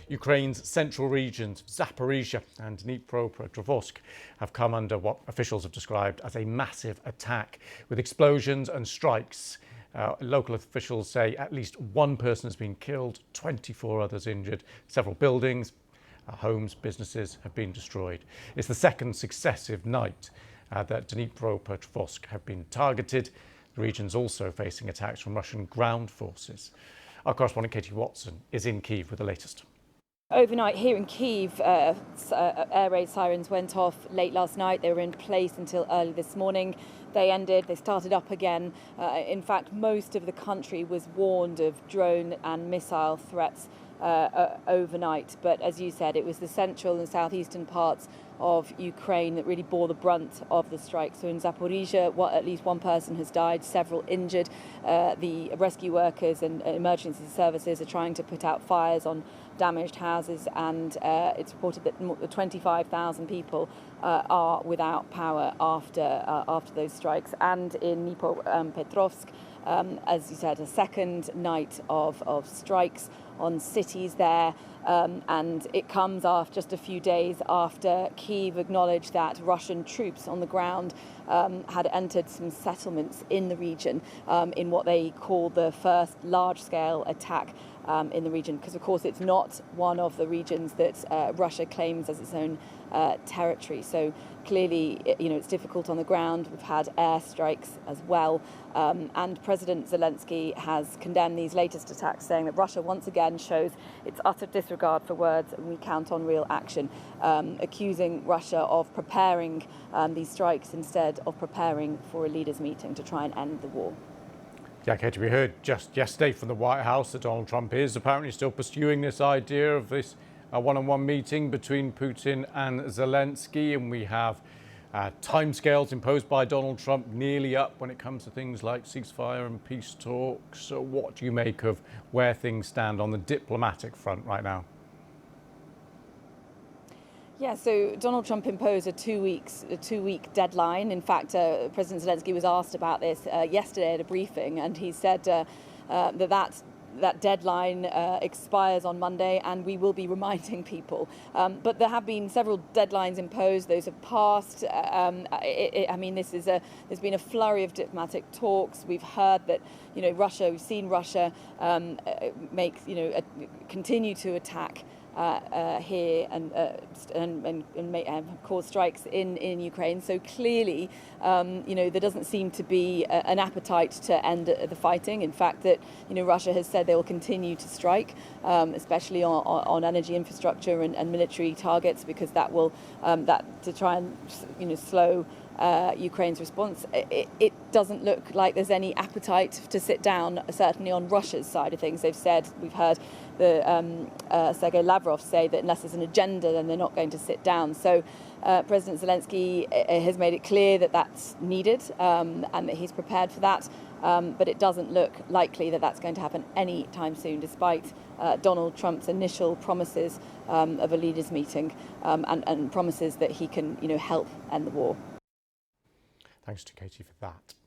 Ukraine's central regions, Zaporizhzhia and Dnipropetrovsk, have come under what officials have described as a massive attack, with explosions and strikes. Local officials say at least one person has been killed, 24 others injured. Several buildings, homes, businesses have been destroyed. It's the second successive night that Dnipropetrovsk have been targeted. The region's also facing attacks from Russian ground forces. Our correspondent Katie Watson is in Kyiv with the latest. Overnight here in Kyiv, air raid sirens went off late last night. They were in place until early this morning. They ended, they started up again. In fact, most of the country was warned of drone and missile threats overnight. But as you said, it was the central and southeastern parts of Ukraine that really bore the brunt of the strike. So in Zaporizhzhia, at least one person has died, several injured. The rescue workers and emergency services are trying to put out fires on damaged houses, and it's reported that 25,000 people are without power after those strikes. And in Dnipropetrovsk, as you said, a second night of strikes on cities there, and it comes after just a few days after Kyiv acknowledged that Russian troops on the ground had entered some settlements in the region in what they call the first large-scale attack in the region, because of course it's not one of the regions that Russia claims as its own territory. So clearly, it's difficult on the ground. We've had airstrikes as well, and President Zelensky has condemned these latest attacks, saying that Russia once again shows its utter disregard for words, and we count on real action, accusing Russia of preparing these strikes instead of preparing for a leaders' meeting to try and end the war. Yeah, Katie, we heard just yesterday from the White House that Donald Trump is apparently still pursuing this idea of this one-on-one meeting between Putin and Zelensky, and we have timescales imposed by Donald Trump nearly up when it comes to things like ceasefire and peace talks. So what do you make of where things stand on the diplomatic front right now? Yeah, so Donald Trump imposed a two-week deadline. In fact, President Zelensky was asked about this yesterday at a briefing, and he said that deadline expires on Monday, and we will be reminding people. But there have been several deadlines imposed; those have passed. There's been a flurry of diplomatic talks. We've heard that we've seen Russia continue to attack here and cause strikes in Ukraine. So clearly, there doesn't seem to be an appetite to end the fighting. In fact, that Russia has said they will continue to strike, especially on energy infrastructure and military targets, because that will to try and slow Ukraine's response. It doesn't look like there's any appetite to sit down, certainly on Russia's side of things. They've said, we've heard Serhiy Lysak say that unless there's an agenda, then they're not going to sit down. So President Zelensky has made it clear that that's needed and that he's prepared for that. But it doesn't look likely that that's going to happen any time soon, despite Donald Trump's initial promises of a leaders' meeting and promises that he can help end the war. Thanks to Katie for that.